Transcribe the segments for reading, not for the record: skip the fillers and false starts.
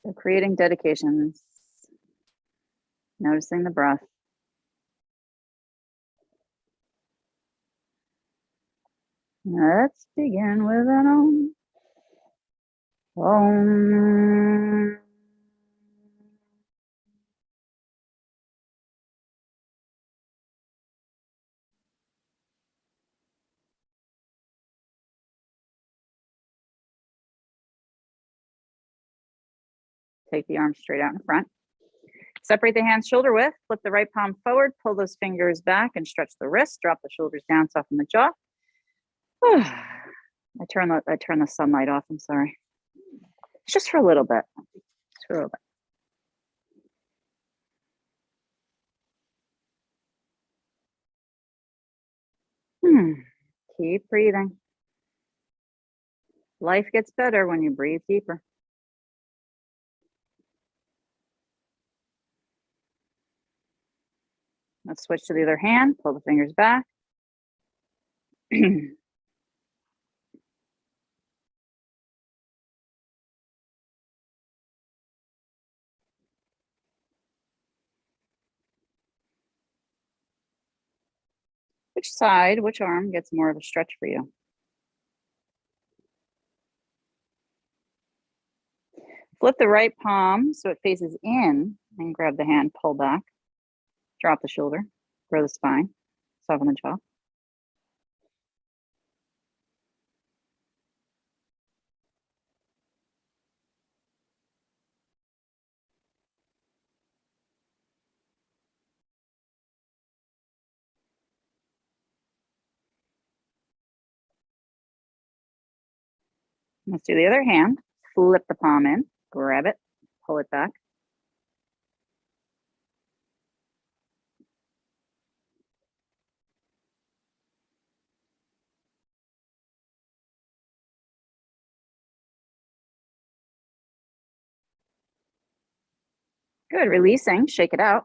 So creating dedications, noticing the breath. Let's begin with an Om. Om. Take the arms straight out in front. Separate the hands shoulder width, flip the right palm forward, pull those fingers back and stretch the wrist, drop the shoulders down, soften the jaw. I turn the sunlight off, I'm sorry. It's just for a little bit. Just for a little bit. Keep breathing. Life gets better when you breathe deeper. Let's switch to the other hand, pull the fingers back. Which side, which arm gets more of a stretch for you? Flip the right palm so it faces in and grab the hand, pull back, drop the shoulder, grow the spine, soften the jaw. Let's do the other hand. Flip the palm in, grab it, pull it back. Good, releasing, shake it out.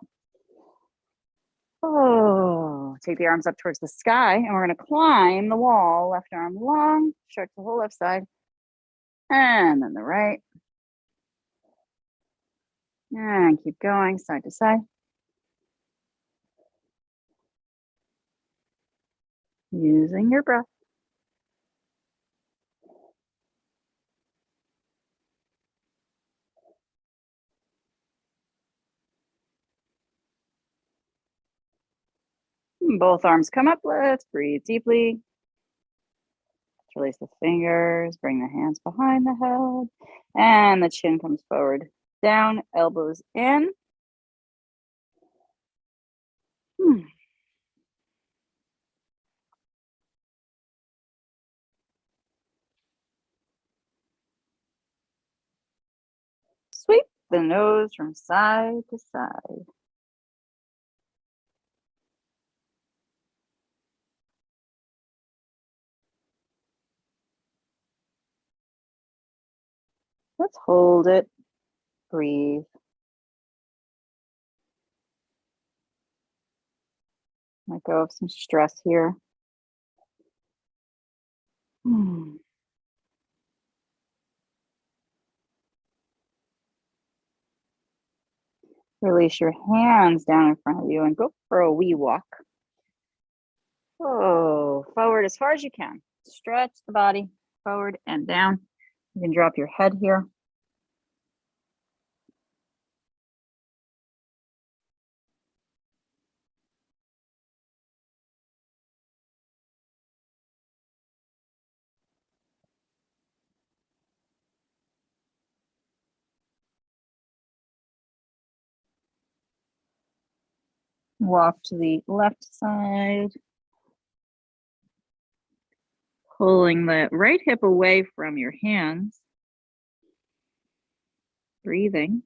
Oh, take the arms up towards the sky and we're gonna climb the wall, left arm long, stretch the whole left side. And then the right. And keep going side to side. Using your breath. Both arms come up, let's breathe deeply. Release the fingers, bring the hands behind the head, and the chin comes forward. Down, elbows in. Sweep the nose from side to side. Let's hold it, breathe. Let go of some stress here. Release your hands down in front of you and go for a wee walk. Oh, forward as far as you can. Stretch the body forward and down. You can drop your head here. Walk to the left side. Pulling the right hip away from your hands. Breathing.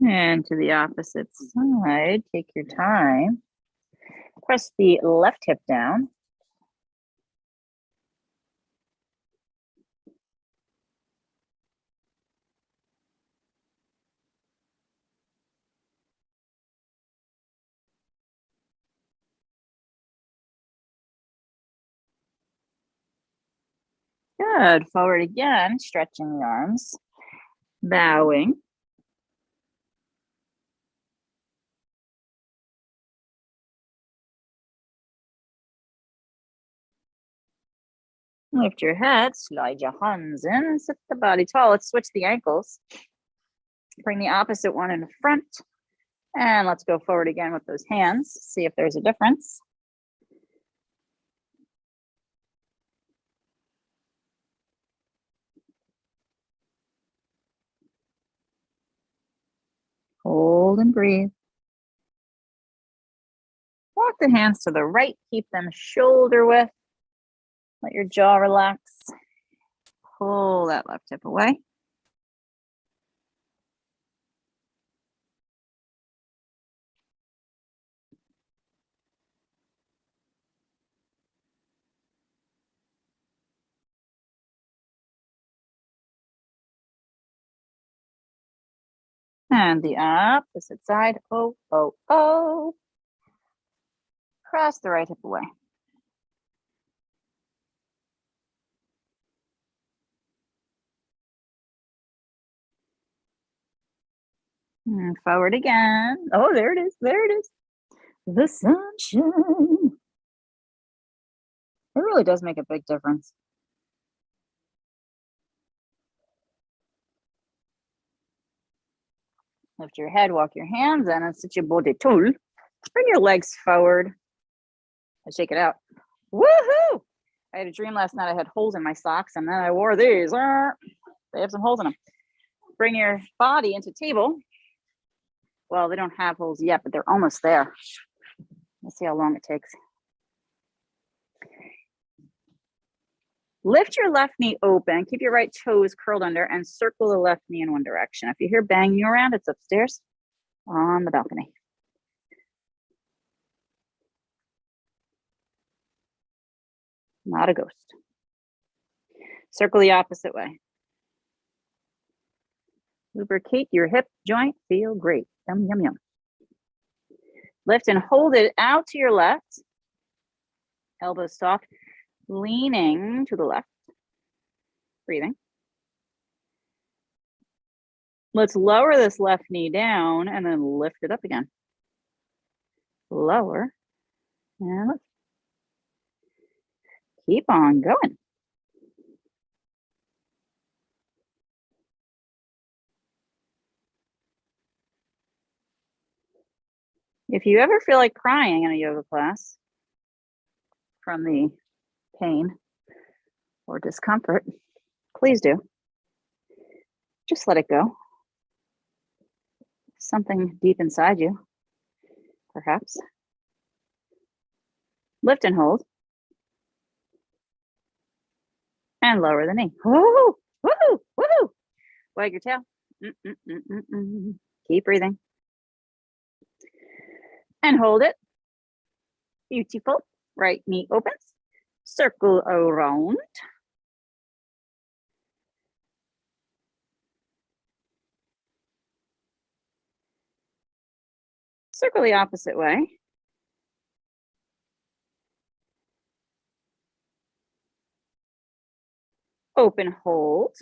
And to the opposite side, take your time. Press the left hip down. Good. Forward again, stretching the arms, bowing. Lift your head, slide your hands in, and sit the body tall. Let's switch the ankles. Bring the opposite one in the front. And let's go forward again with those hands. See if there's a difference. Hold and breathe. Walk the hands to the right. Keep them shoulder width. Let your jaw relax. Pull that left hip away. And the opposite side. Oh, oh, oh. Cross the right hip away. And forward again. Oh, there it is. There it is. The sunshine. It really does make a big difference. Lift your head, walk your hands in, and sit your body tall. Bring your legs forward and shake it out. Woohoo! I had a dream last night. I had holes in my socks, and then I wore these. They have some holes in them. Bring your body into table. Well, they don't have holes yet, but they're almost there. Let's see how long it takes. Lift your left knee open. Keep your right toes curled under and circle the left knee in one direction. If you hear banging around, it's upstairs on the balcony. Not a ghost. Circle the opposite way. Lubricate your hip joint. Feel great. Yum, yum, yum. Lift and hold it out to your left. Elbows soft, leaning to the left. Breathing. Let's lower this left knee down and then lift it up again. Lower and lift. Keep on going. If you ever feel like crying in a yoga class from the pain or discomfort, please do. Just let it go. Something deep inside you, perhaps. Lift and hold. And lower the knee. Woohoo! Woohoo! Woohoo! Wag your tail. Keep breathing. And hold it. Beautiful. Right knee opens. Circle around. Circle the opposite way. Open, hold.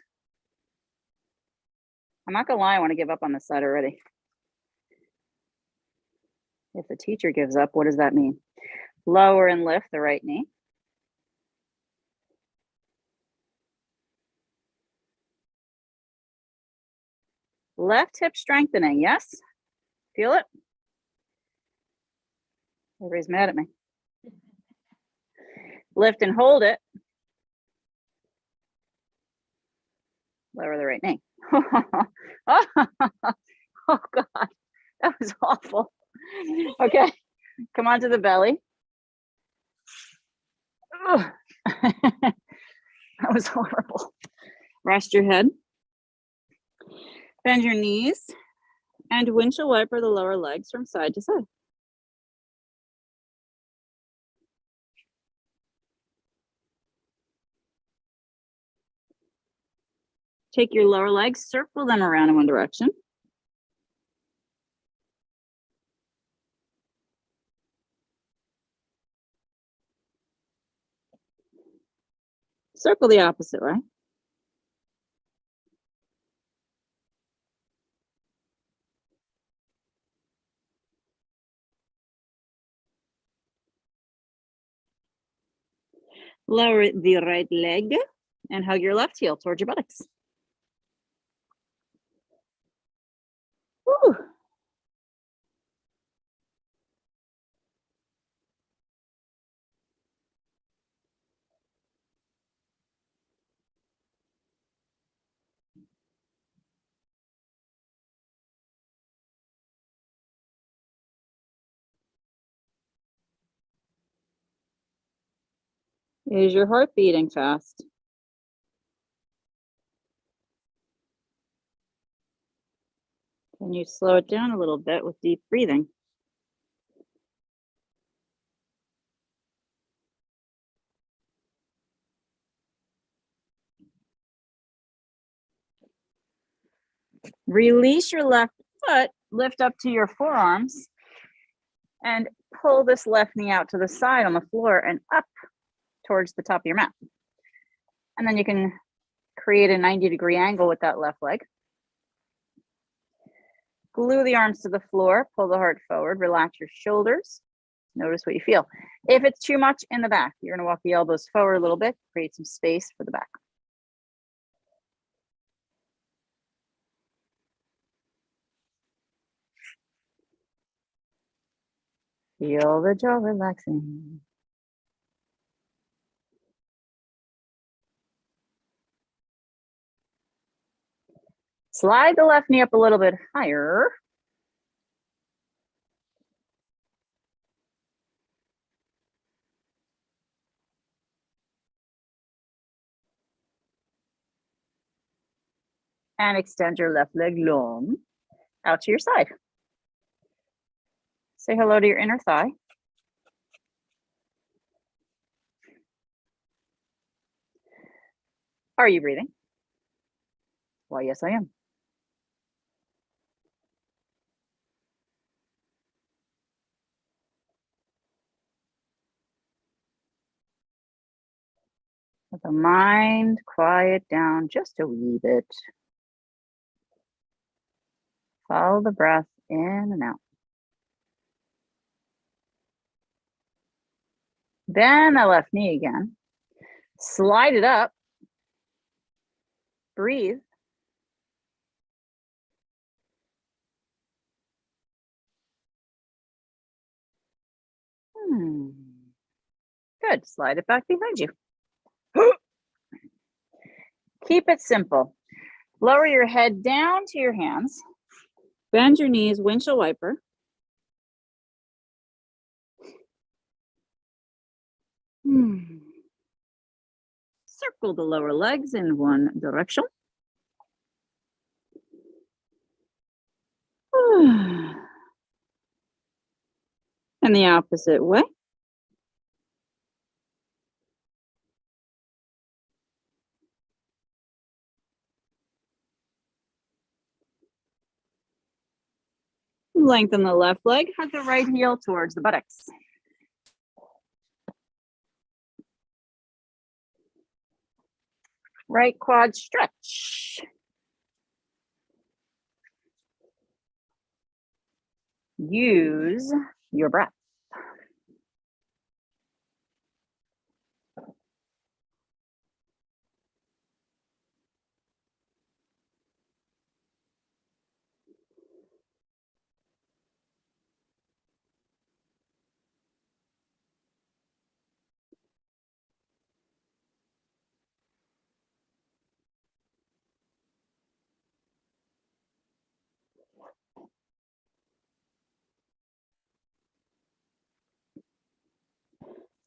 I'm not gonna lie, I want to give up on this side already. If the teacher gives up, what does that mean? Lower and lift the right knee. Left hip strengthening, yes? Feel it? Everybody's mad at me. Lift and hold it. Lower the right knee. Oh God, that was awful. Okay, come onto the belly. That was horrible. Rest your head. Bend your knees and windshield wiper the lower legs from side to side. Take your lower legs, circle them around in one direction. Circle the opposite way. Lower the right leg and hug your left heel towards your buttocks. Woo. Is your heart beating fast? Can you slow it down a little bit with deep breathing? Release your left foot, lift up to your forearms, and pull this left knee out to the side on the floor and up towards the top of your mat. And then you can create a 90-degree angle with that left leg. Glue the arms to the floor, pull the heart forward, relax your shoulders. Notice what you feel. If it's too much in the back, you're gonna walk the elbows forward a little bit, create some space for the back. Feel the jaw relaxing. Slide the left knee up a little bit higher. And extend your left leg long out to your side. Say hello to your inner thigh. Are you breathing? Why, yes, I am. Let the mind quiet down just a wee bit. Follow the breath in and out. Bend the left knee again. Slide it up. Breathe. Good. Slide it back behind you. Keep it simple. Lower your head down to your hands. Bend your knees, windshield wiper. Circle the lower legs in one direction. And the opposite way. Lengthen the left leg, hug the right heel towards the buttocks. Right quad stretch. Use your breath.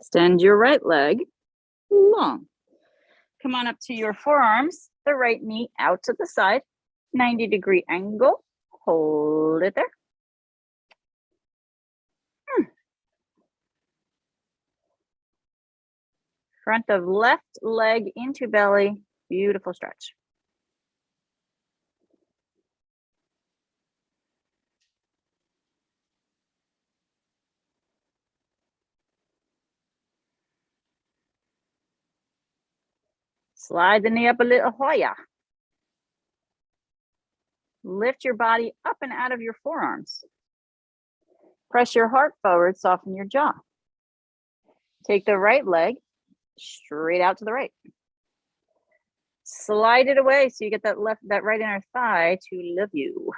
Extend your right leg long. Come on up to your forearms, the right knee out to the side, 90-degree angle. Hold it there. Front of left leg into belly. Beautiful stretch. Slide the knee up a little higher. Lift your body up and out of your forearms. Press your heart forward, soften your jaw. Take the right leg straight out to the right. Slide it away so you get that right inner thigh to love you.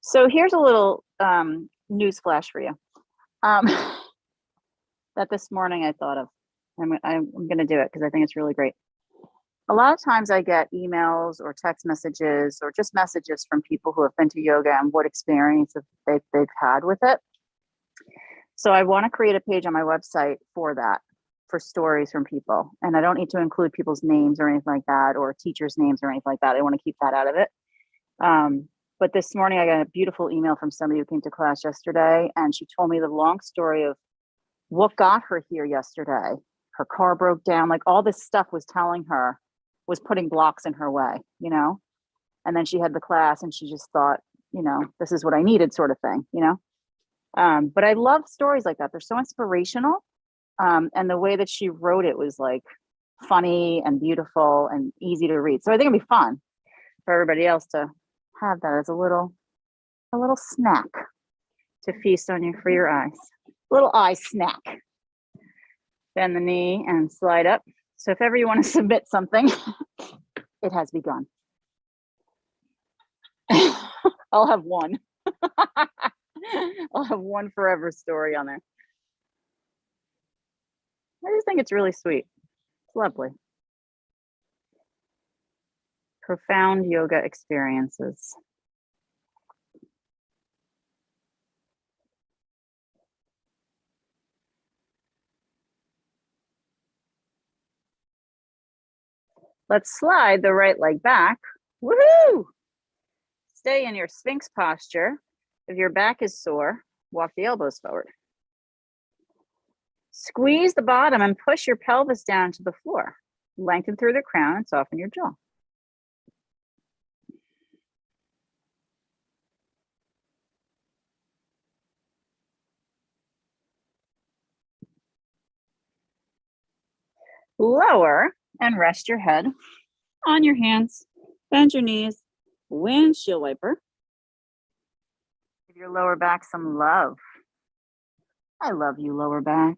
So here's a little news flash for you that this morning I thought of. I'm going to do it because I think it's really great. A lot of times I get emails or text messages or just messages from people who have been to yoga and what experience they've had with it. So I want to create a page on my website for that, for stories from people. And I don't need to include people's names or anything like that, or teachers' names or anything like that. I want to keep that out of it. But this morning I got a beautiful email from somebody who came to class yesterday, and she told me the long story of what got her here yesterday. Her car broke down, like all this stuff was telling her, was putting blocks in her way, you know? And then she had the class and she just thought, you know, this is what I needed, sort of thing, you know? But I love stories like that. They're so inspirational. And the way that she wrote it was like funny and beautiful and easy to read. So I think it'd be fun for everybody else to have that as a little snack to feast on you for your eyes. Little eye snack. Bend the knee and slide up. So if ever you want to submit something, it has begun. I'll have one. I'll have one forever story on there. I just think it's really sweet. It's lovely. Profound yoga experiences. Let's slide the right leg back. Woohoo! Stay in your Sphinx posture. If your back is sore, walk the elbows forward. Squeeze the bottom and push your pelvis down to the floor. Lengthen through the crown and soften your jaw. Lower and rest your head on your hands. Bend your knees. Windshield wiper. Give your lower back some love. I love you, lower back.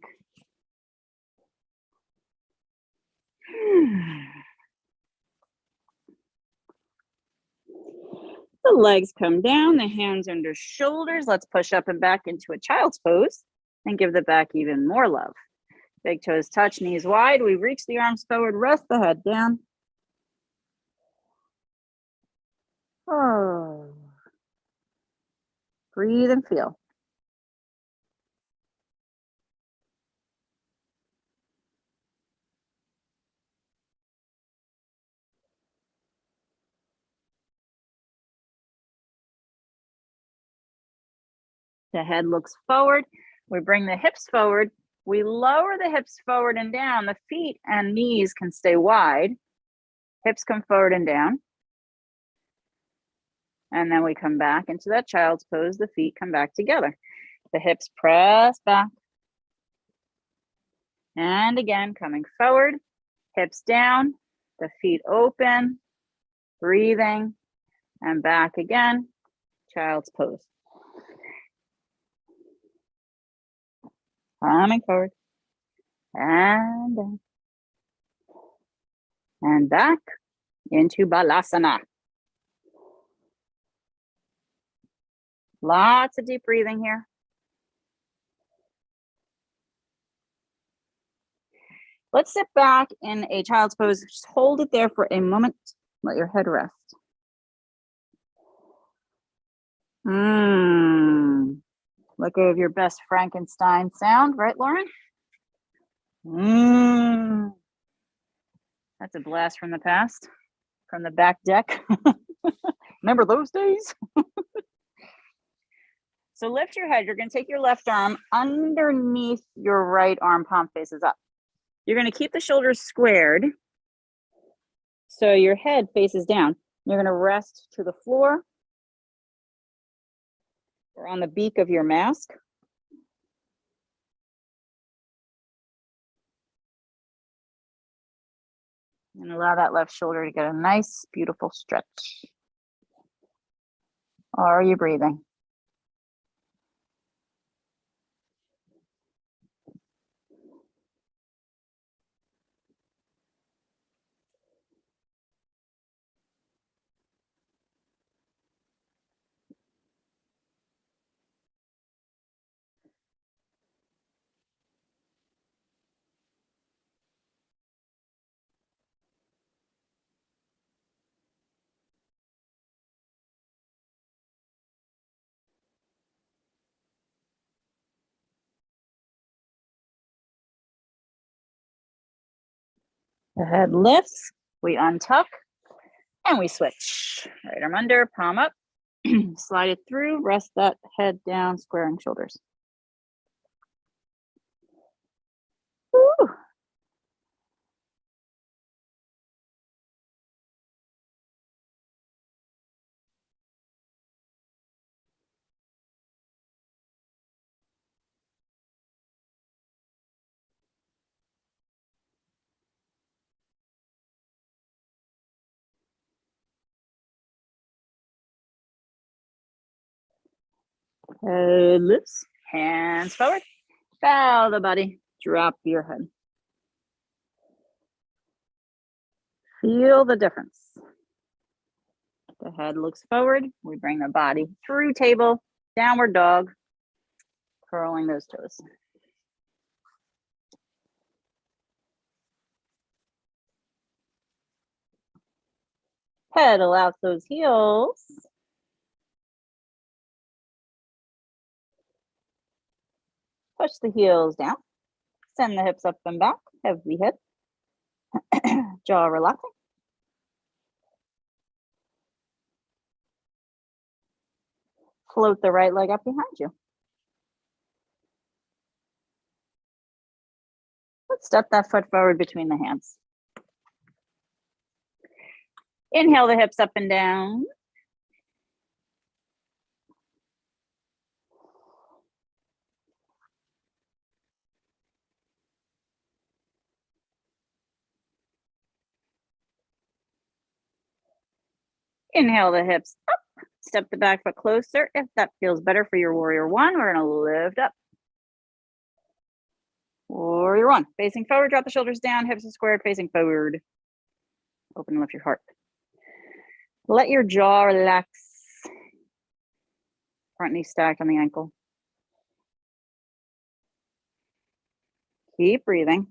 The legs come down, the hands under shoulders. Let's push up and back into a child's pose and give the back even more love. Big toes touch, knees wide. We reach the arms forward, rest the head down. Oh. Breathe and feel. The head looks forward. We bring the hips forward. We lower the hips forward and down. The feet and knees can stay wide. Hips come forward and down. And then we come back into that child's pose. The feet come back together. The hips press back. And again, coming forward, hips down, the feet open, breathing, and back again, child's pose. Coming forward, and down, and back into Balasana. Lots of deep breathing here. Let's sit back in a child's pose. Just hold it there for a moment. Let your head rest. Let go of your best Frankenstein sound, right, Lauren? That's a blast from the past, from the back deck. Remember those days? So lift your head. You're going to take your left arm underneath your right arm, palm faces up. You're going to keep the shoulders squared so your head faces down. You're going to rest to the floor or on the beak of your mask. And allow that left shoulder to get a nice, beautiful stretch. Are you breathing? The head lifts, we untuck, and we switch. Right arm under, palm up, slide it through, rest that head down, squaring shoulders. Woo. Head lifts, hands forward, bow the body, drop your head. Feel the difference. The head looks forward. We bring the body through table, downward dog, curling those toes. Pedal out those heels. Push the heels down. Send the hips up and back. Heavy hip. Jaw relaxing. Float the right leg up behind you. Let's step that foot forward between the hands. Inhale the hips up and down. Inhale the hips up. Step the back foot closer. If that feels better for your warrior one, we're gonna lift up. Warrior one, facing forward, drop the shoulders down, hips are squared, facing forward. Open and lift your heart. Let your jaw relax. Front knee stacked on the ankle. Keep breathing.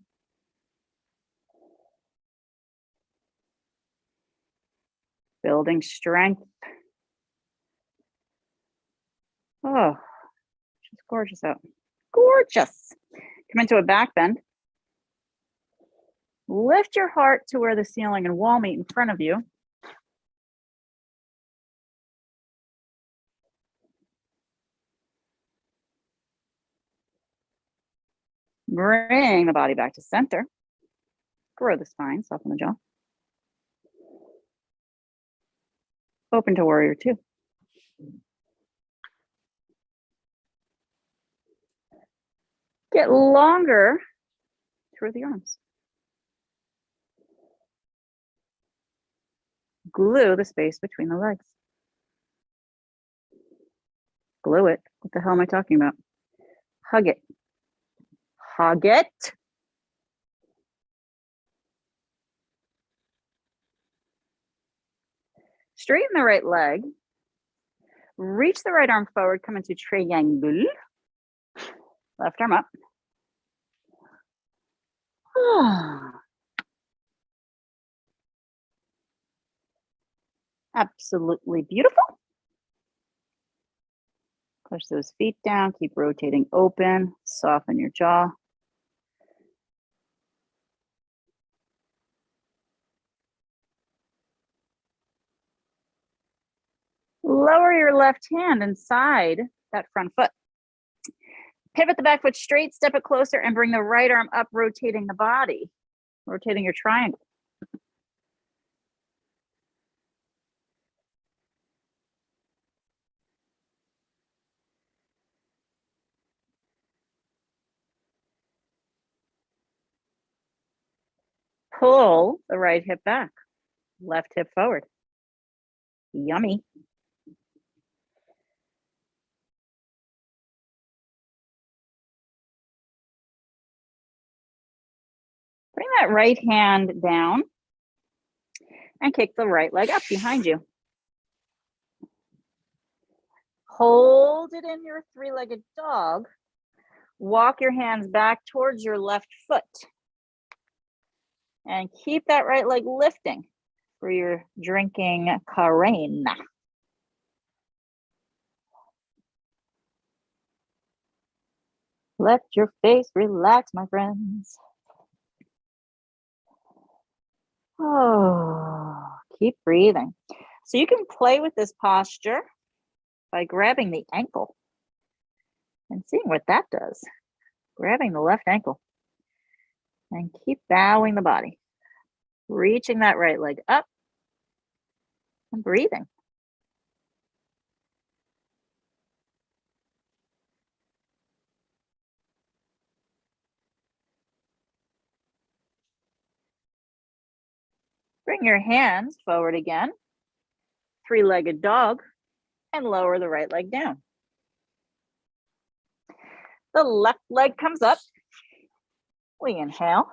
Building strength. Oh, she's gorgeous out. Gorgeous. Come into a back bend. Lift your heart to where the ceiling and wall meet in front of you. Bring the body back to center. Grow the spine, soften the jaw. Open to warrior two. Get longer through the arms. Glue the space between the legs. Glue it. What the hell am I talking about? Hug it. Hug it. Straighten the right leg. Reach the right arm forward, come into triangle. Left arm up. Absolutely beautiful. Push those feet down, keep rotating open, soften your jaw. Lower your left hand inside that front foot. Pivot the back foot straight, step it closer, and bring the right arm up, rotating the body, rotating your triangle. Pull the right hip back, left hip forward. Yummy. Bring that right hand down and kick the right leg up behind you. Hold it in your three-legged dog. Walk your hands back towards your left foot. And keep that right leg lifting for your drinking Karain. Let your face relax, my friends. Oh, keep breathing. So you can play with this posture by grabbing the ankle and seeing what that does. Grabbing the left ankle and keep bowing the body. Reaching that right leg up and breathing. Bring your hands forward again, three-legged dog, and lower the right leg down. The left leg comes up. We inhale.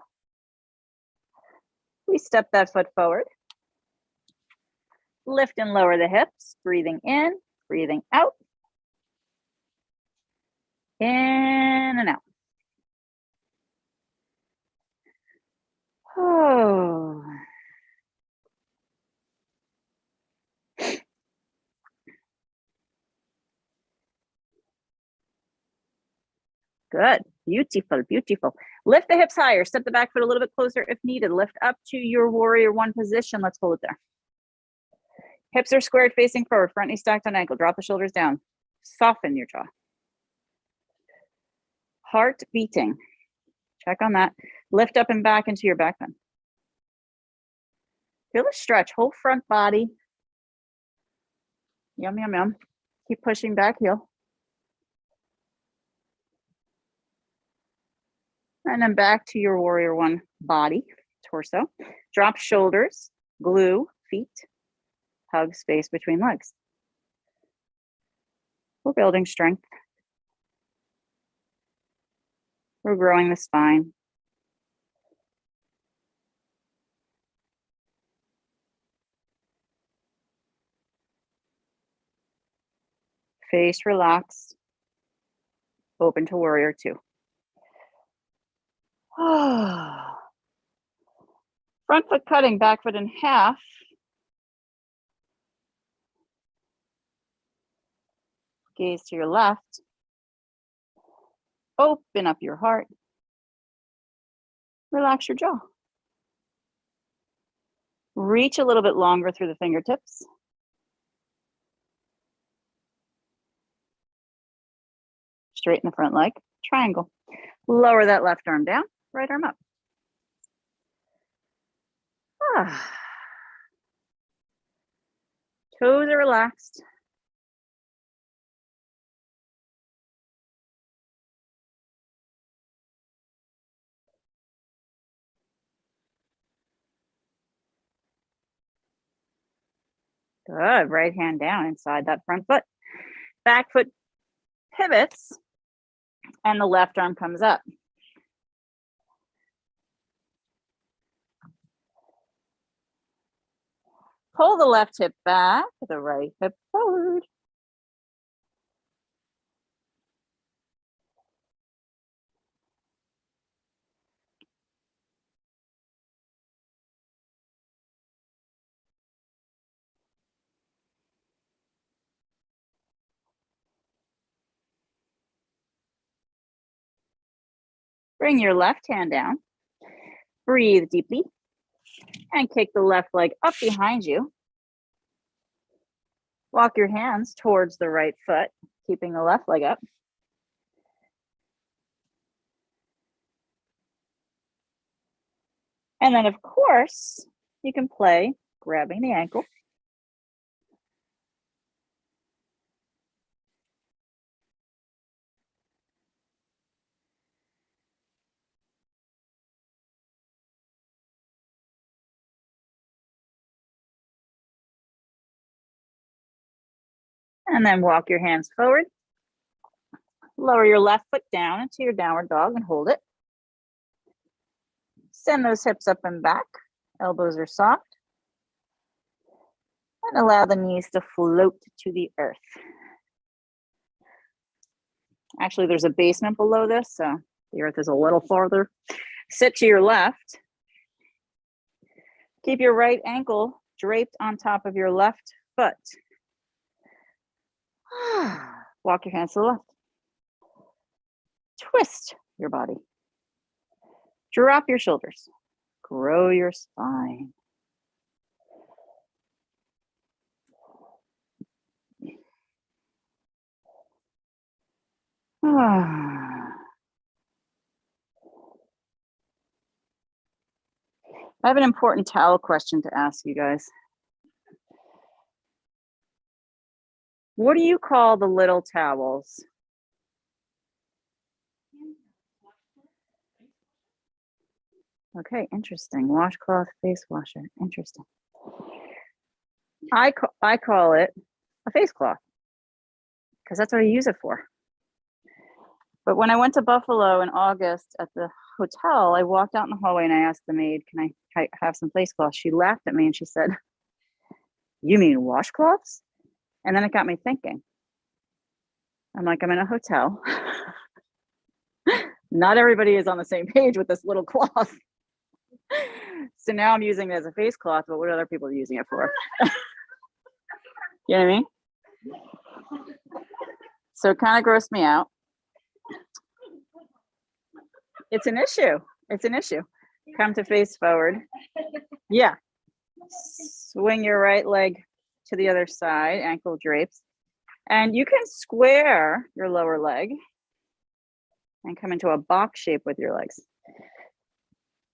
We step that foot forward. Lift and lower the hips, breathing in, breathing out. In and out. Oh. Good. Beautiful, beautiful. Lift the hips higher. Step the back foot a little bit closer if needed. Lift up to your warrior one position. Let's hold it there. Hips are squared facing forward. Front knee stacked on ankle. Drop the shoulders down. Soften your jaw. Heart beating. Check on that. Lift up and back into your back bend. Feel the stretch. Whole front body. Yum, yum, yum. Keep pushing back heel. And then back to your warrior one body, torso. Drop shoulders, glue feet, hug space between legs. We're building strength. We're growing the spine. Face relaxed. Open to warrior two. Front foot cutting, back foot in half. Gaze to your left. Open up your heart. Relax your jaw. Reach a little bit longer through the fingertips. Straighten the front leg. Triangle. Lower that left arm down, right arm up. Toes are relaxed. Good. Right hand down inside that front foot. Back foot pivots and the left arm comes up. Pull the left hip back, the right hip forward. Bring your left hand down. Breathe deeply and kick the left leg up behind you. Walk your hands towards the right foot, keeping the left leg up. And then, of course, you can play grabbing the ankle. And then walk your hands forward. Lower your left foot down into your downward dog and hold it. Send those hips up and back. Elbows are soft. And allow the knees to float to the earth. Actually, there's a basement below this, so the earth is a little farther. Sit to your left. Keep your right ankle draped on top of your left foot. Walk your hands to the left. Twist your body. Drop your shoulders. Grow your spine. I have an important towel question to ask you guys. What do you call the little towels? Okay, interesting. Washcloth, face washer. Interesting. I call it a face cloth because that's what I use it for. But when I went to Buffalo in August at the hotel, I walked out in the hallway and I asked the maid, can I have some face cloths? She laughed at me and she said, you mean washcloths? And then it got me thinking. I'm like, I'm in a hotel. Not everybody is on the same page with this little cloth. So now I'm using it as a face cloth, but what are other people using it for? You know what I mean? So it kind of grossed me out. It's an issue. It's an issue. Come to face forward. Yeah. Swing your right leg to the other side, ankle drapes. And you can square your lower leg and come into a box shape with your legs.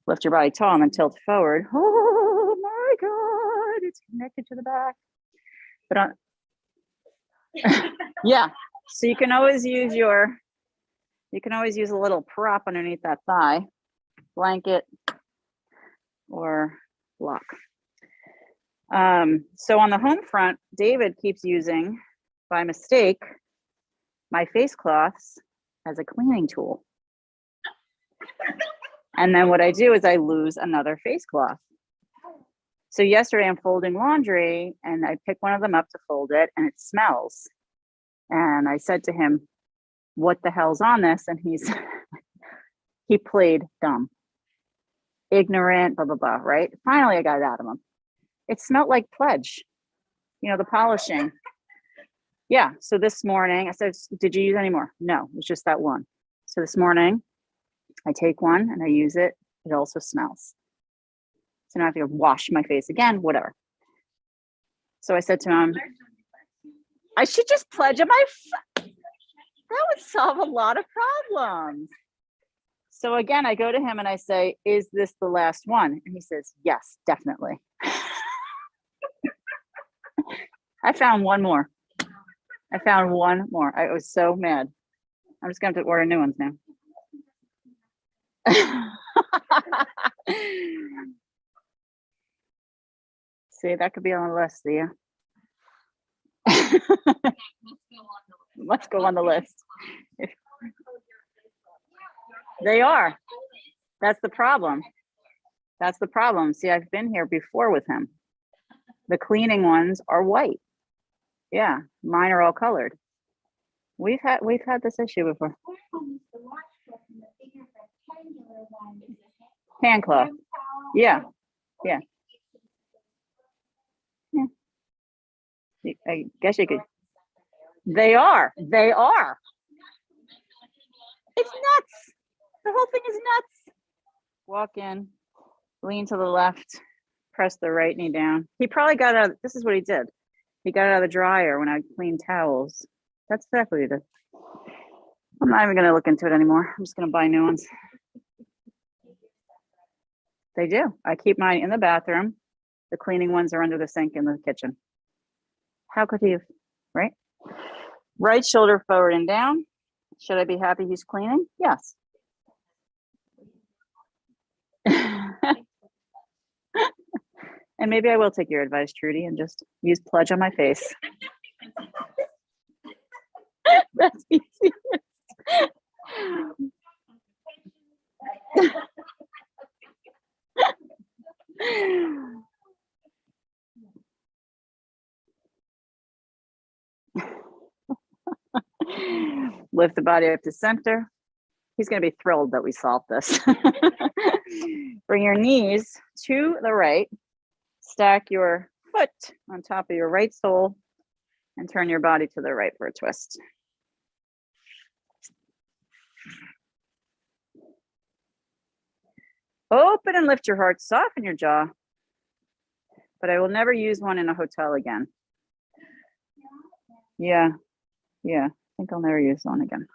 Lift your body tall and then tilt forward. Oh my God, it's connected to the back. But on, yeah, so you can always use a little prop underneath that thigh, blanket or block. So on the home front, David keeps using, by mistake, my face cloths as a cleaning tool. And then what I do is I lose another face cloth. So yesterday I'm folding laundry and I pick one of them up to fold it and it smells. And I said to him, what the hell's on this? And he played dumb, ignorant, blah, blah, blah, right? Finally, I got it out of him. It smelled like Pledge, you know, the polishing. Yeah, so this morning I said, did you use any more? No, it was just that one. So this morning I take one and I use it. It also smells. So now I have to wash my face again, whatever. So I said to him, I should just Pledge on my that would solve a lot of problems. So again, I go to him and I say, is this the last one? And he says, yes, definitely. I found one more. I was so mad. I'm just going to have to order new ones now. See, that could be on the list, yeah. Let's go on the list. They are. That's the problem. That's the problem. See, I've been here before with him. The cleaning ones are white. Yeah, mine are all colored. We've had this issue before. Hand cloth. Yeah. Yeah. Yeah. I guess you could. They are. It's nuts. The whole thing is nuts. Walk in, lean to the left, press the right knee down. He probably got out. This is what he did. He got it out of the dryer when I cleaned towels. That's exactly what he did. I'm not even going to look into it anymore. I'm just going to buy new ones. They do. I keep mine in the bathroom. The cleaning ones are under the sink in the kitchen. How could he have, right? Right shoulder forward and down. Should I be happy he's cleaning? Yes. And maybe I will take your advice, Trudy, and just use Pledge on my face. That's easy. Lift the body up to center. He's going to be thrilled that we solved this. Bring your knees to the right. Stack your foot on top of your right sole and turn your body to the right for a twist. Open and lift your heart, soften your jaw. But I will never use one in a hotel again. Yeah, I think I'll never use one again.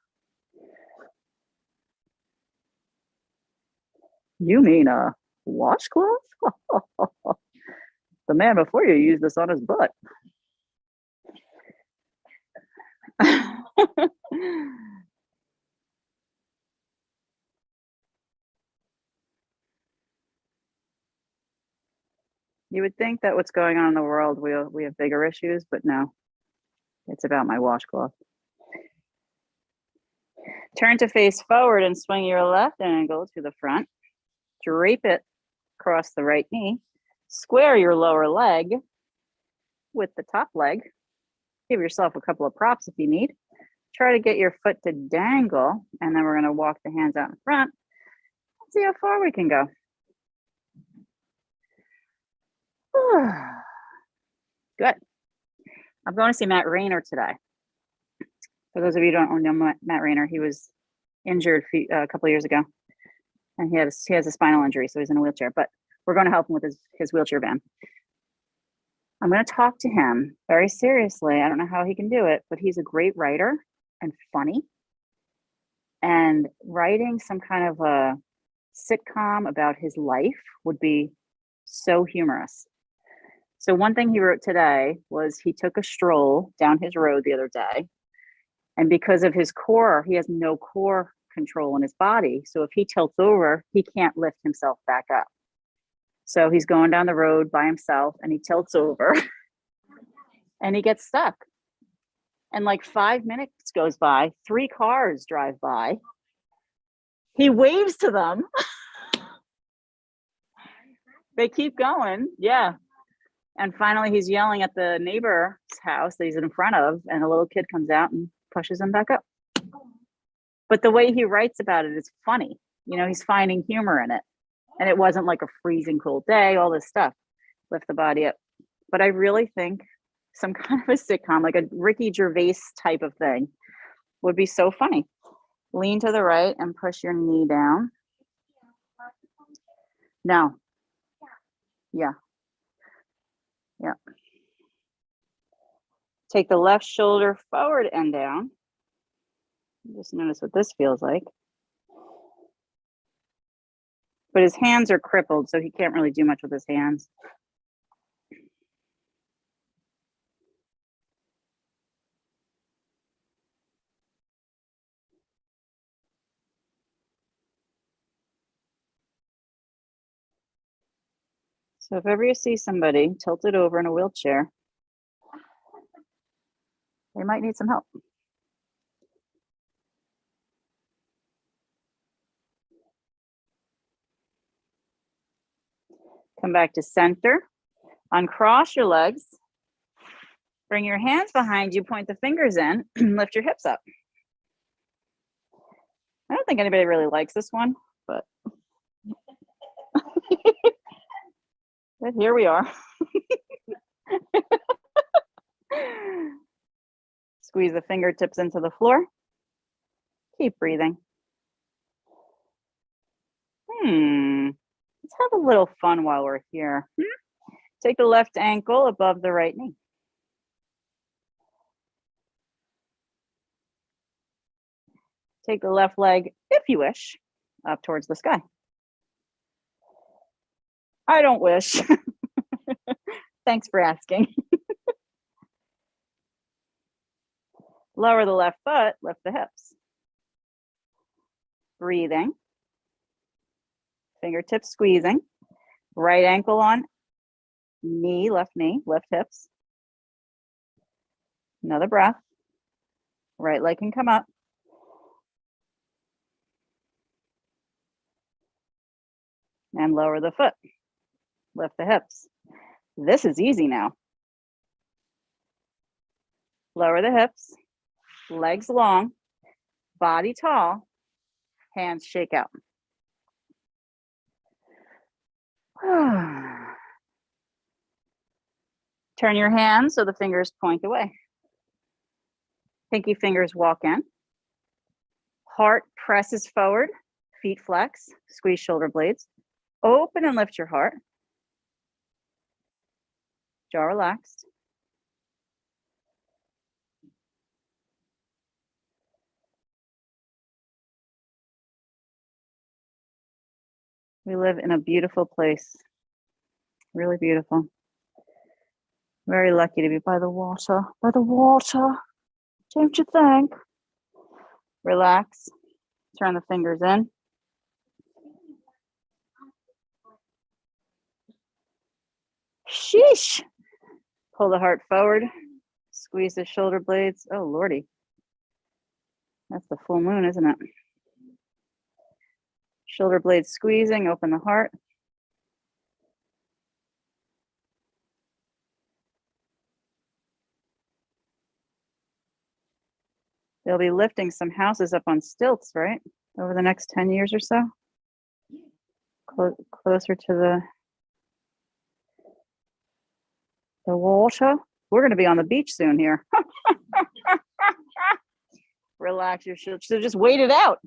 You mean a washcloth? The man before you used this on his butt. You would think that what's going on in the world, we have bigger issues, but no, it's about my washcloth. Turn to face forward and swing your left ankle to the front. Drape it across the right knee. Square your lower leg with the top leg. Give yourself a couple of props if you need. Try to get your foot to dangle, and then we're going to walk the hands out in front. See how far we can go. Good. I'm going to see Matt Rayner today. For those of you who don't know Matt Rayner, he was injured a couple of years ago, and he has a spinal injury, so he's in a wheelchair. But we're going to help him with his wheelchair van. I'm going to talk to him very seriously. I don't know how he can do it, but he's a great writer and funny. And writing some kind of a sitcom about his life would be so humorous. So one thing he wrote today was he took a stroll down his road the other day. And because of his core, he has no core control in his body. So if he tilts over, he can't lift himself back up. So he's going down the road by himself and he tilts over and he gets stuck. And like 5 minutes goes by, 3 cars drive by. He waves to them. They keep going. Yeah. And finally he's yelling at the neighbor's house that he's in front of, and a little kid comes out and pushes him back up. But the way he writes about it is funny. You know, he's finding humor in it. And it wasn't like a freezing cold day, all this stuff. Lift the body up. But I really think some kind of a sitcom, like a Ricky Gervais type of thing, would be so funny. Lean to the right and push your knee down. No. Yeah. Take the left shoulder forward and down. Just notice what this feels like. But his hands are crippled, so he can't really do much with his hands. So if ever you see somebody tilted over in a wheelchair, they might need some help. Come back to center. Uncross your legs. Bring your hands behind you, point the fingers in, lift your hips up. I don't think anybody really likes this one, but but here we are. Squeeze the fingertips into the floor. Keep breathing. Let's have a little fun while we're here. Take the left ankle above the right knee. Take the left leg, if you wish, up towards the sky. I don't wish. Thanks for asking. Lower the left foot, lift the hips. Breathing. Fingertips squeezing. Right ankle on knee, lift hips. Another breath. Right leg can come up. And lower the foot. Lift the hips. This is easy now. Lower the hips, legs long, body tall, hands shake out. Turn your hands so the fingers point away. Pinky fingers walk in. Heart presses forward, feet flex, squeeze shoulder blades. Open and lift your heart. Jaw relaxed. We live in a beautiful place. Really beautiful. Very lucky to be by the water. By the water. Don't you think? Relax. Turn the fingers in. Sheesh. Pull the heart forward. Squeeze the shoulder blades. Oh, Lordy. That's the full moon, isn't it? Shoulder blades squeezing. Open the heart. They'll be lifting some houses up on stilts, right? Over the next 10 years or so. Closer to the water. We're going to be on the beach soon here. Relax your shoulders. So just wait it out.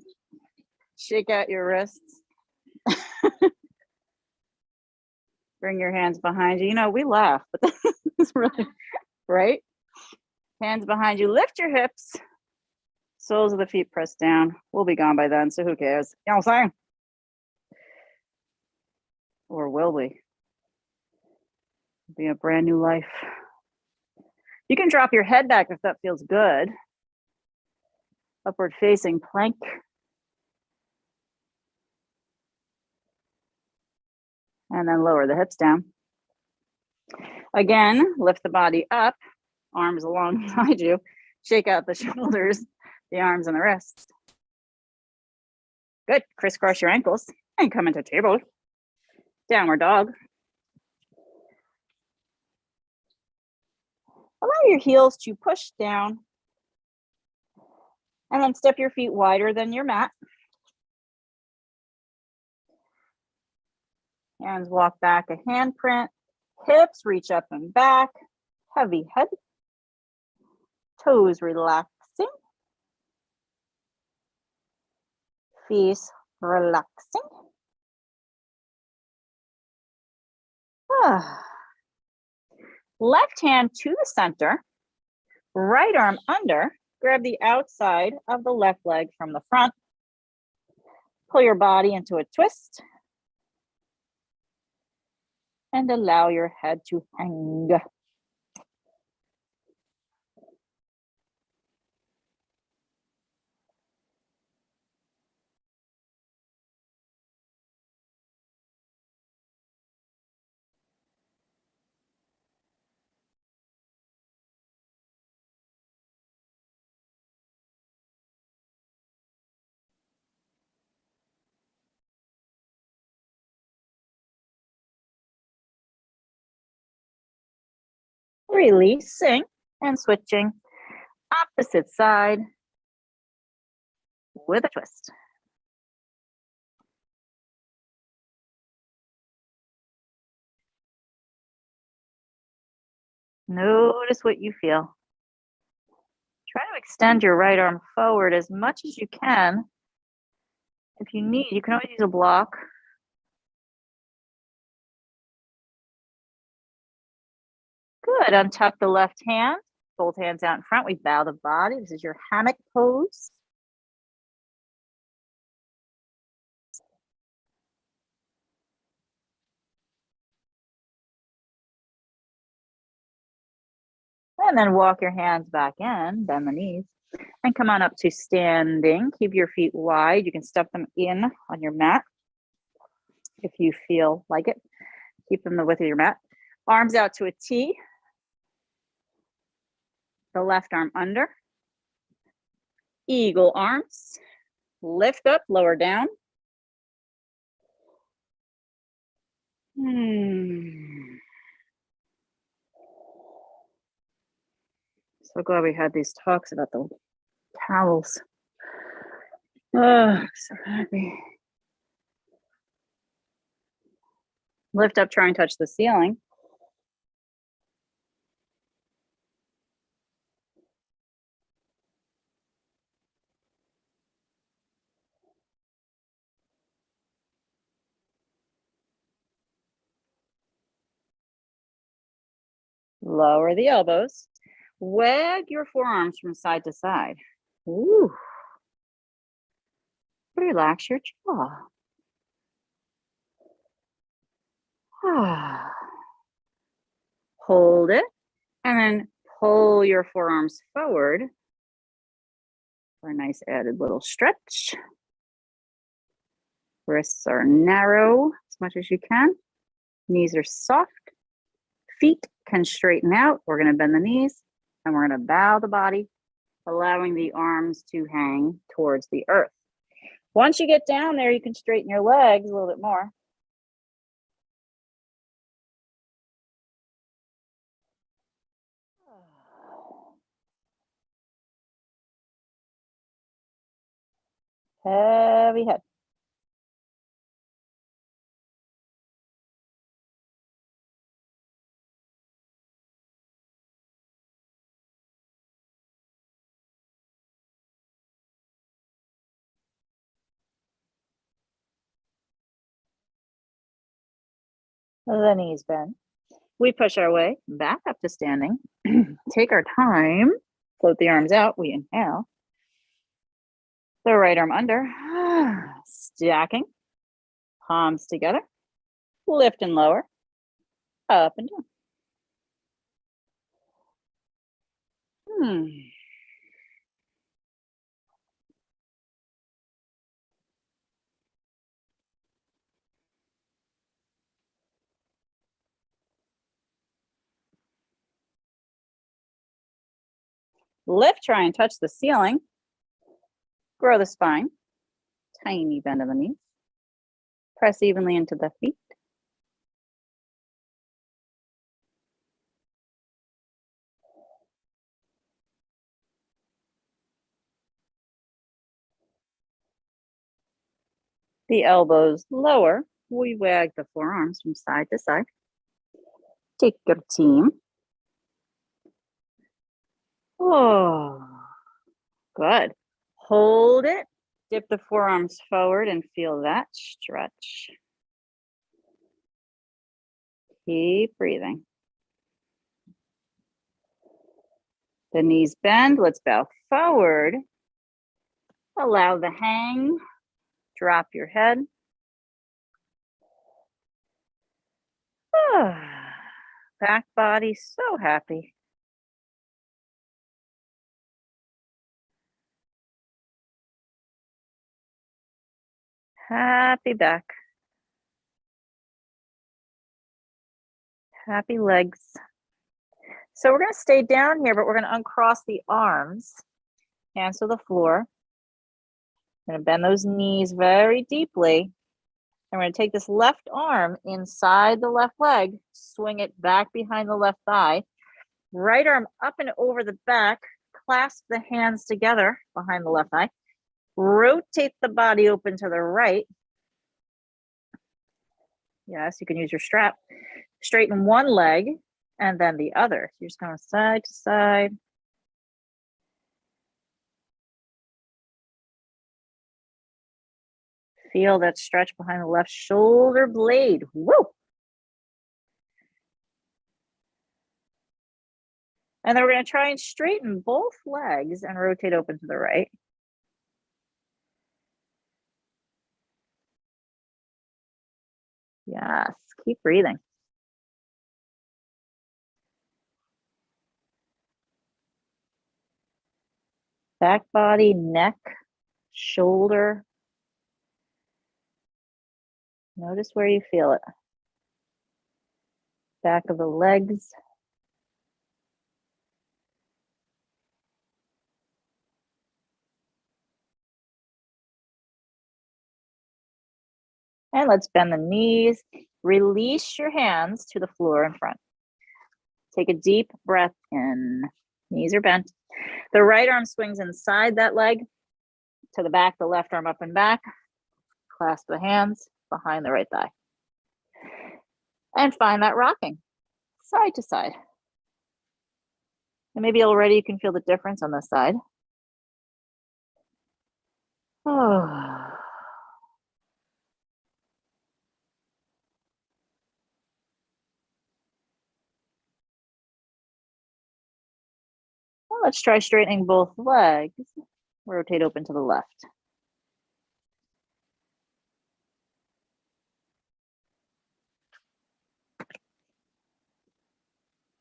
Shake out your wrists. Bring your hands behind you. You know, we laugh, but that's really, right? Hands behind you. Lift your hips. Soles of the feet pressed down. We'll be gone by then, so who cares? You know what I'm saying? Or will we? It'll be a brand new life. You can drop your head back if that feels good. Upward facing plank. And then lower the hips down. Again, lift the body up, arms alongside you. Shake out the shoulders, the arms and the wrists. Good. Crisscross your ankles and come into table. Downward dog. Allow your heels to push down and then step your feet wider than your mat. Hands walk back a handprint. Hips reach up and back. Heavy head. Toes relaxing. Feet relaxing. Left hand to the center. Right arm under. Grab the outside of the left leg from the front. Pull your body into a twist. And allow your head to hang. Releasing and switching opposite side with a twist. Notice what you feel. Try to extend your right arm forward as much as you can. If you need, you can always use a block. Good. Untuck the left hand. Both hands out in front. We bow the body. This is your hammock pose. And then walk your hands back in, bend the knees, and come on up to standing. Keep your feet wide. You can step them in on your mat if you feel like it. Keep them the width of your mat. Arms out to a T. The left arm under. Eagle arms. Lift up, lower down. So glad we had these talks about the towels. Oh, so happy. Lift up, try and touch the ceiling. Lower the elbows. Wag your forearms from side to side. Ooh. Relax your jaw. Hold it, and then pull your forearms forward for a nice added little stretch. Wrists are narrow as much as you can. Knees are soft. Feet can straighten out. We're going to bend the knees, and we're going to bow the body, allowing the arms to hang towards the earth. Once you get down there, you can straighten your legs a little bit more. Heavy head. The knees bend. We push our way back up to standing. Take our time. Float the arms out. We inhale. The right arm under. Stacking. Palms together. Lift and lower. Up and down. Lift, try and touch the ceiling. Grow the spine. Tiny bend of the knees. Press evenly into the feet. The elbows lower. We wag the forearms from side to side. Take your team. Oh, good. Hold it. Dip the forearms forward and feel that stretch. Keep breathing. The knees bend. Let's bow forward. Allow the hang. Drop your head. Back body so happy. Happy back. Happy legs. So we're going to stay down here, but we're going to uncross the arms. Hands to the floor. We're going to bend those knees very deeply. And we're going to take this left arm inside the left leg, swing it back behind the left thigh. Right arm up and over the back, clasp the hands together behind the left thigh. Rotate the body open to the right. Yes, you can use your strap. Straighten one leg and then the other. So you're just going side to side. Feel that stretch behind the left shoulder blade. Woo! And then we're going to try and straighten both legs and rotate open to the right. Yes, keep breathing. Back body, neck, shoulder. Notice where you feel it. Back of the legs. And let's bend the knees. Release your hands to the floor in front. Take a deep breath in. Knees are bent. The right arm swings inside that leg to the back, the left arm up and back. Clasp the hands behind the right thigh. And find that rocking side to side. And maybe already you can feel the difference on this side. Oh. Well, let's try straightening both legs. Rotate open to the left.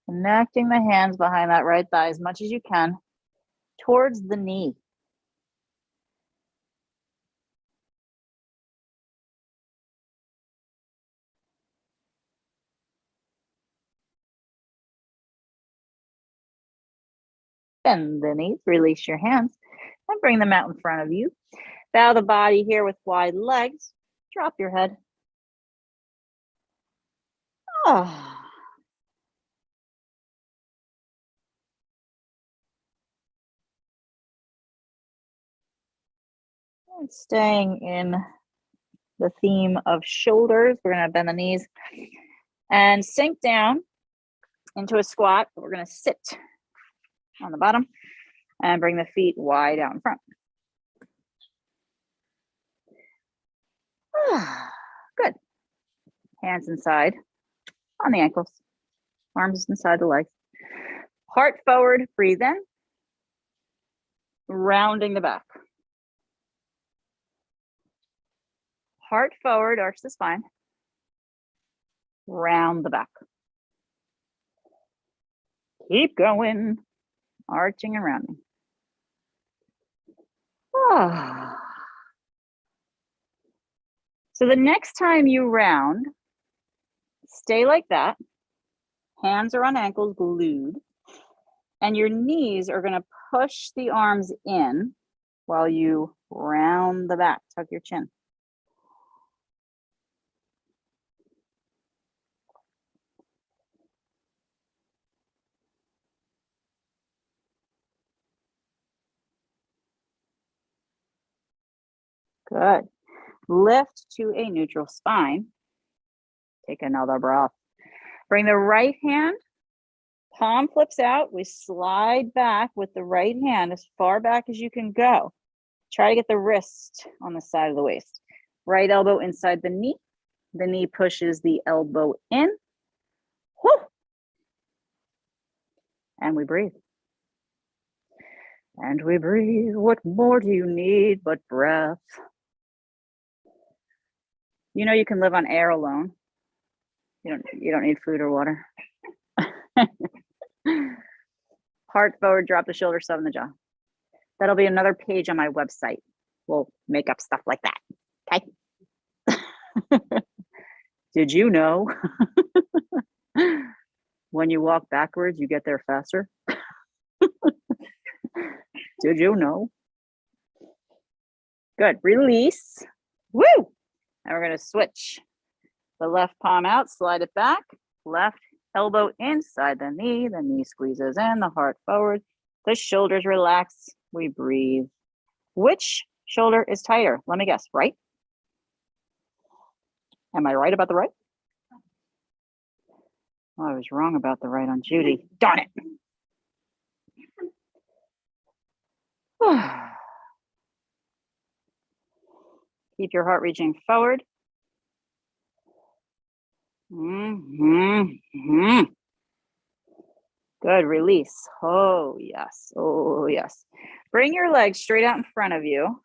Connecting the hands behind that right thigh as much as you can towards the knee. Bend the knees, release your hands, and bring them out in front of you. Bow the body here with wide legs. Drop your head. Oh. And staying in the theme of shoulders, we're going to bend the knees and sink down into a squat. We're going to sit on the bottom and bring the feet wide out in front. Good. Hands inside on the ankles, arms inside the legs. Heart forward, breathe in, rounding the back. Heart forward, arch the spine, round the back. Keep going, arching and rounding. So the next time you round, stay like that. Hands are on ankles glued. And your knees are going to push the arms in while you round the back. Tuck your chin. Good. Lift to a neutral spine. Take another breath. Bring the right hand, palm flips out. We slide back with the right hand as far back as you can go. Try to get the wrist on the side of the waist. Right elbow inside the knee. The knee pushes the elbow in. Whoo! And we breathe. And we breathe. What more do you need but breath? You know you can live on air alone. You don't need food or water. Heart forward, drop the shoulders, soften the jaw. That'll be another page on my website. We'll make up stuff like that. Okay. Did you know when you walk backwards, you get there faster? Did you know? Good. Release. Woo! And we're going to switch the left palm out, slide it back, left elbow inside the knee squeezes in, the heart forward, the shoulders relax, we breathe. Which shoulder is tighter? Let me guess, right? Am I right about the right? Oh, I was wrong about the right on Judy. Darn it. Keep your heart reaching forward. Mm-hmm. Good, release. Oh, yes. Oh, yes. Bring your legs straight out in front of you.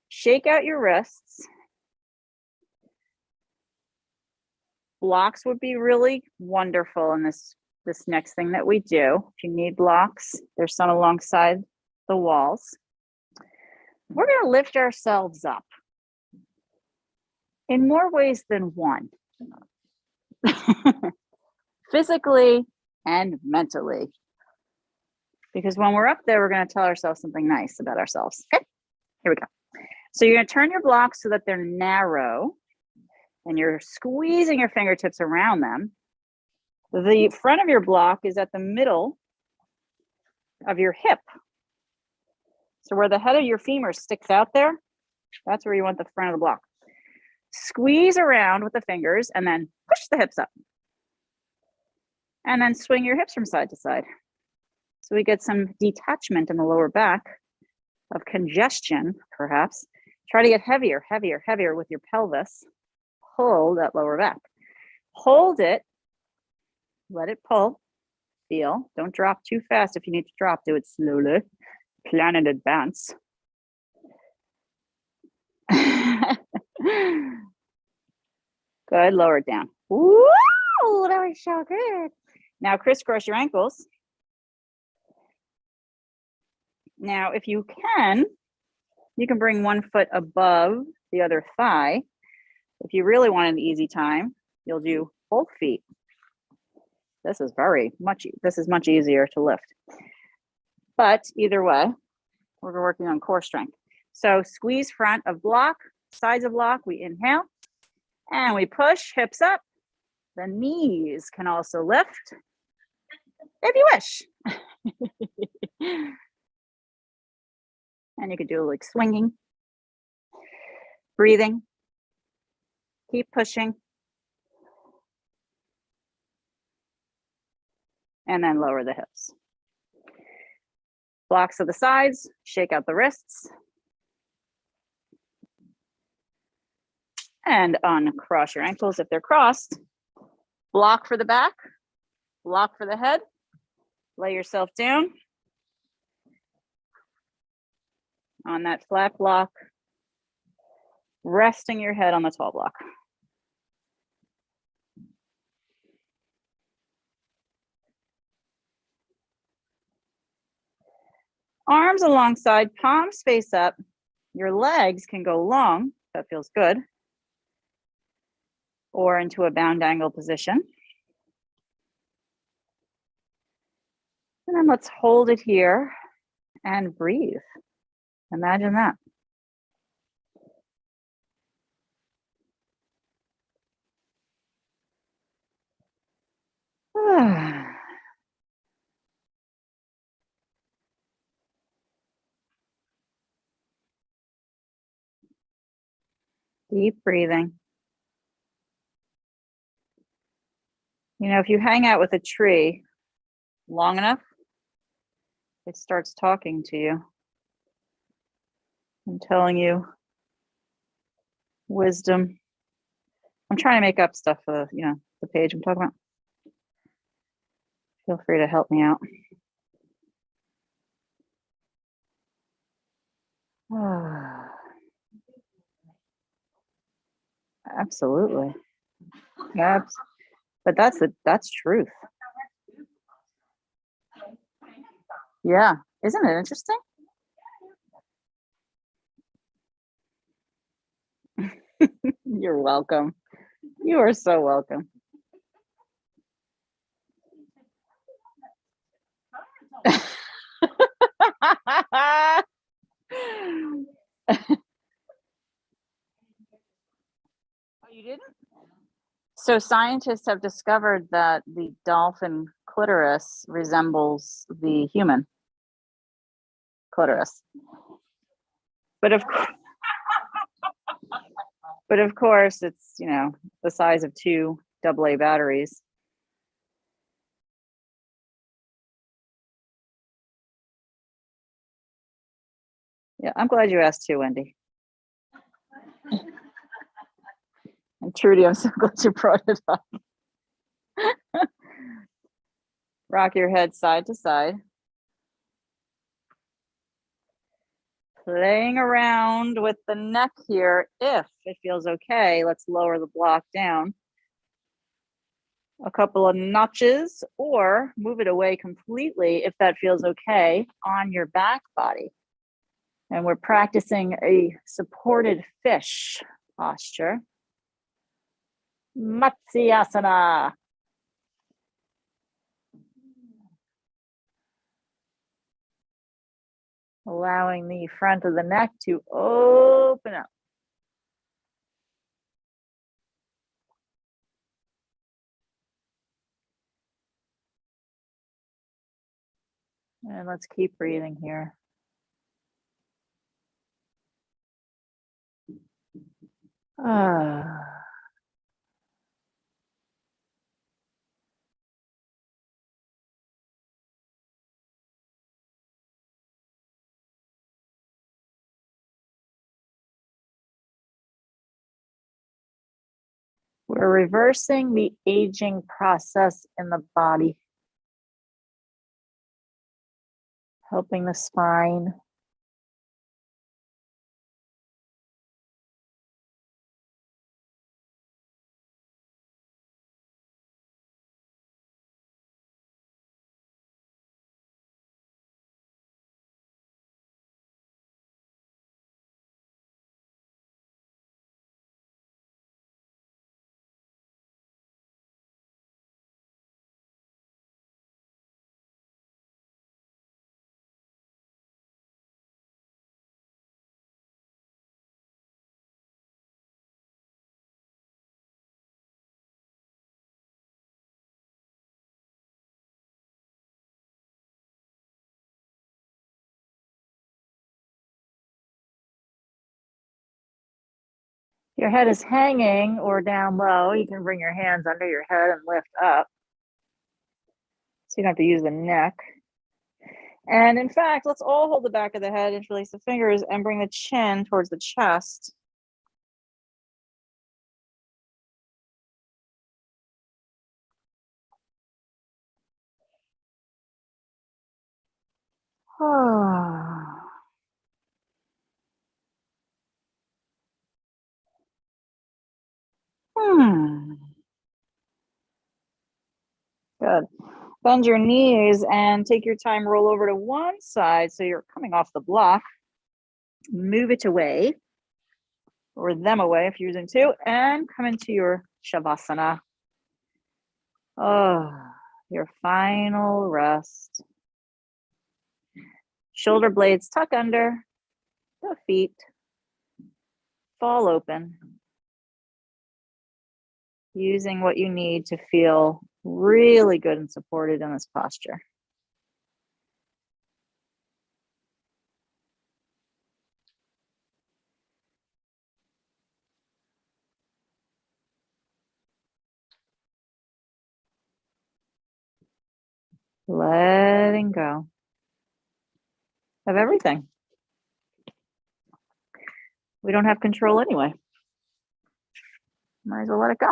Shake out your wrists. Blocks would be really wonderful in this next thing that we do. If you need blocks, there's some alongside the walls. We're going to lift ourselves up in more ways than one. Physically and mentally. Because when we're up there, we're going to tell ourselves something nice about ourselves. Okay, here we go. So you're going to turn your blocks so that they're narrow. and you're squeezing your fingertips around them. The front of your block is at the middle of your hip. So where the head of your femur sticks out there, that's where you want the front of the block. Squeeze around with the fingers and then push the hips up. And then swing your hips from side to side. So we get some detachment in the lower back, of congestion, perhaps. Try to get heavier, heavier, heavier with your pelvis. Pull that lower back. Hold it. Let it pull. Feel. Don't drop too fast. If you need to drop, do it slowly. Plan in advance. Good. Lower it down. Woo! That was so good. Now crisscross your ankles. Now, if you can bring one foot above the other thigh. If you really want an easy time, you'll do both feet. This is much easier to lift. But either way, we're working on core strength. So squeeze front of block, sides of block, we inhale and we push hips up. The knees can also lift if you wish. And you could do like swinging, breathing, keep pushing. And then lower the hips. Blocks to the sides, shake out the wrists. And uncross your ankles if they're crossed. Block for the back, block for the head. Lay yourself down on that flat block, resting your head on the tall block. Arms alongside, palms face up. Your legs can go long, that feels good, or into a bound angle position. And then let's hold it here and breathe. Imagine that. Deep breathing. You know, if you hang out with a tree long enough, it starts talking to you and telling you wisdom. I'm trying to make up stuff for the page I'm talking about. Feel free to help me out. Absolutely. Yeah, but that's truth. Yeah, isn't it interesting? You're welcome. You are so welcome. Oh, you didn't? So scientists have discovered that the dolphin clitoris resembles the human clitoris. But of course, it's, the size of 2 AA batteries. Yeah, I'm glad you asked too, Wendy. And Trudy, I'm so glad you brought it up. Rock your head side to side. Playing around with the neck here. If it feels okay, let's lower the block down a couple of notches or move it away completely if that feels okay on your back body. And we're practicing a supported fish posture. Matsyasana. Allowing the front of the neck to open up. And let's keep breathing here. We're reversing the aging process in the body, helping the spine. Your head is hanging or down low. You can bring your hands under your head and lift up. So you don't have to use the neck. And in fact, let's all hold the back of the head, interlace the fingers, and bring the chin towards the chest. Good. Bend your knees and take your time, roll over to one side so you're coming off the block. Move it away, or them away if you're using two, and come into your Shavasana. Oh, your final rest. Shoulder blades tuck under, the feet fall open, using what you need to feel really good and supported in this posture. Letting go of everything. We don't have control anyway. Might as well let it go.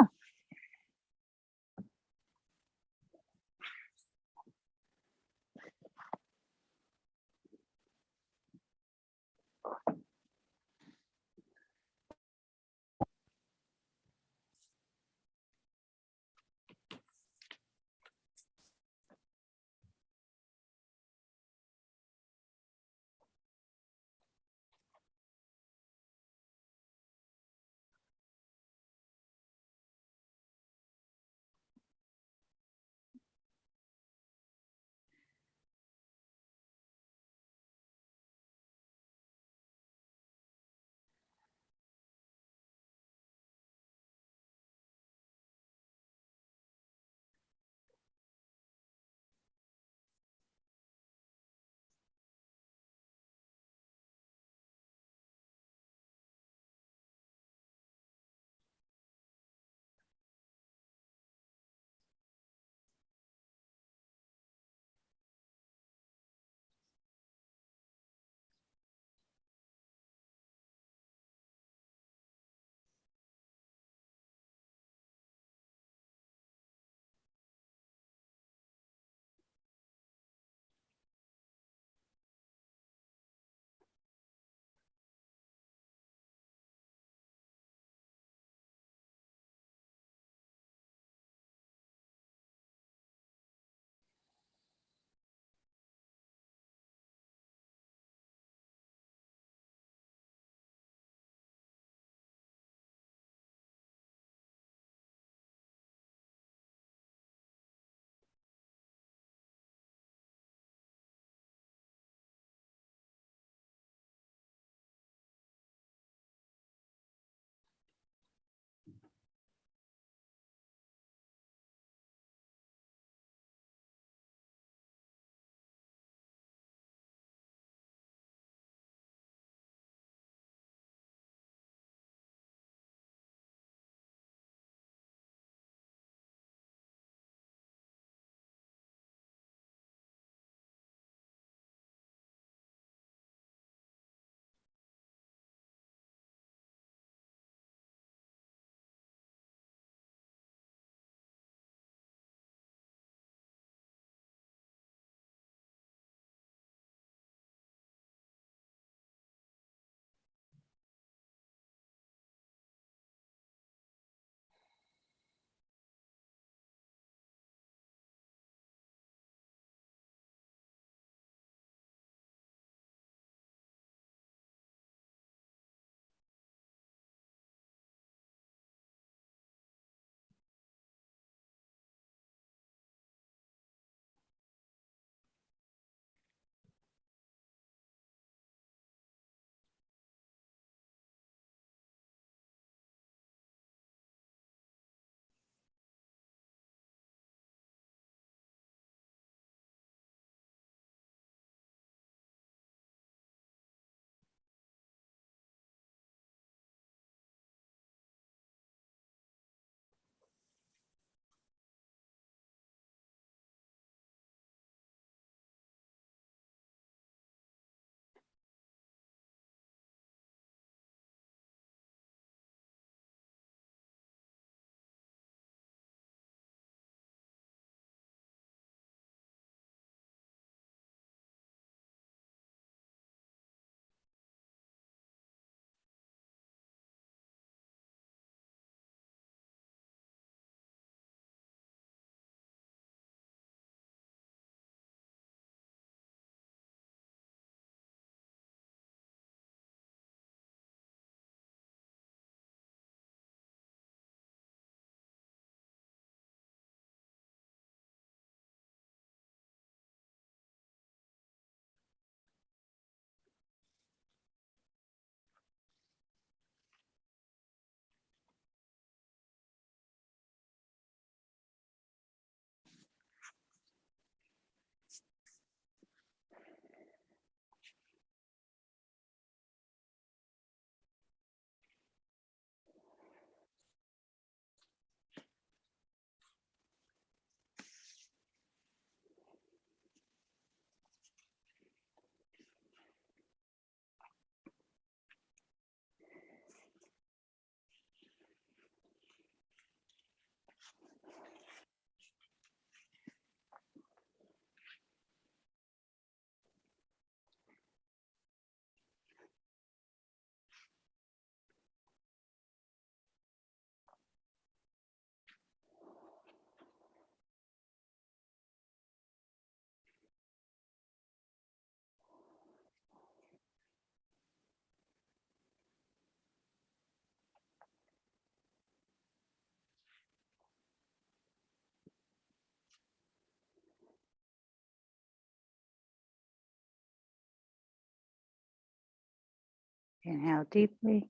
Inhale deeply.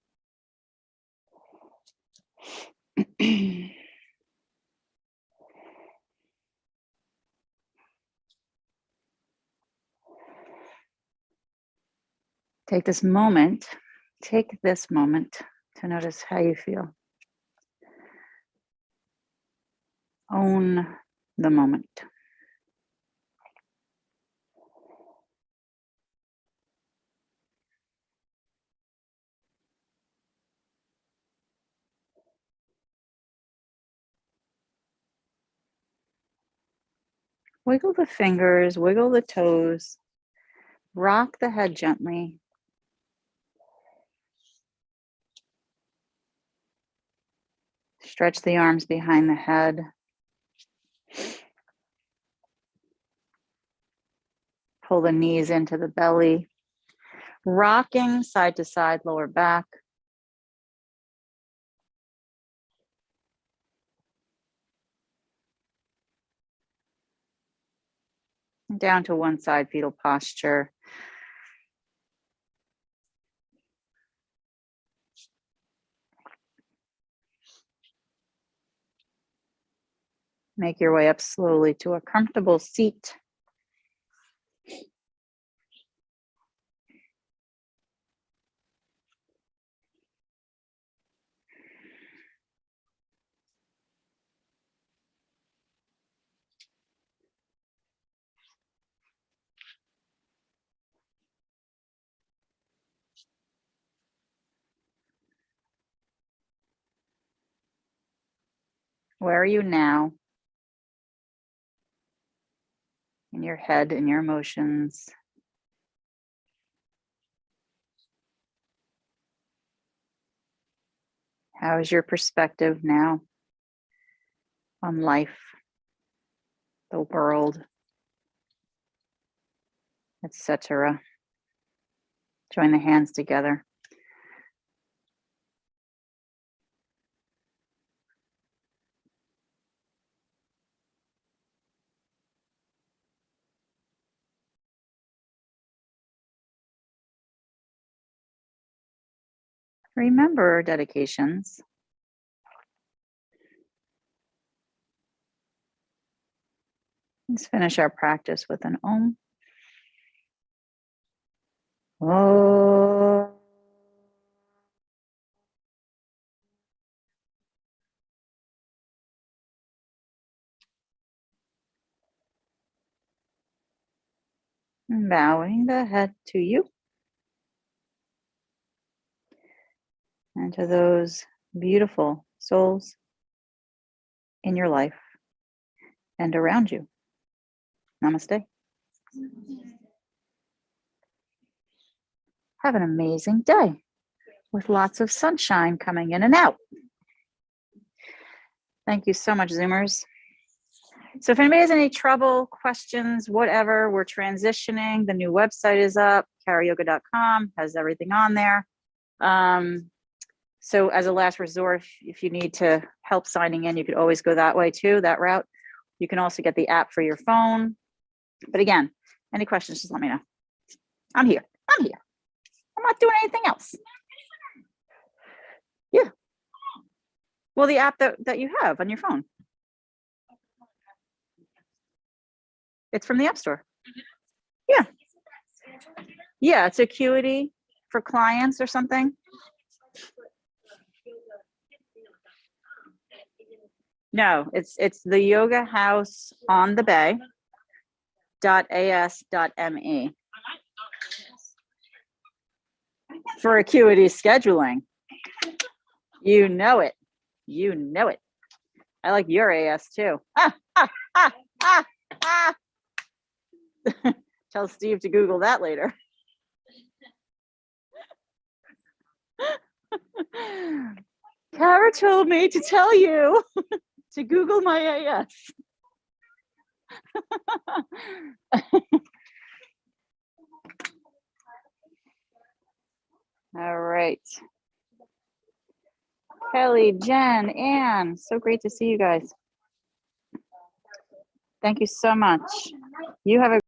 Take this moment to notice how you feel. Own the moment. Wiggle the fingers, wiggle the toes, rock the head gently. Stretch the arms behind the head. Pull the knees into the belly. Rocking side to side, lower back. Down to one side, fetal posture. Make your way up slowly to a comfortable seat. Where are you now? In your head and your emotions. How is your perspective now on life, the world, etc.? Join the hands together. Remember dedications. Let's finish our practice with an Om. Om. Bowing the head to you and to those beautiful souls in your life and around you. Namaste. Have an amazing day with lots of sunshine coming in and out. Thank you so much, Zoomers. So if anybody has any trouble, questions, whatever, we're transitioning. The new website is up, karayoga.com, has everything on there. So as a last resort, if you need to help signing in, you could always go that way too, that route. You can also get the app for your phone. But again, any questions, just let me know. I'm here. I'm not doing anything else. Yeah. Well, the app that you have on your phone. It's from the App Store. Yeah. Yeah, it's Acuity for clients or something. No, it's the Yoga House on the Bay .as.me for Acuity scheduling. You know it. You know it. I like your AS too. Tell Steve to Google that later. Kara told me to tell you to Google my AS. All right. Kelly, Jen, Anne, so great to see you guys. Thank you so much. You have a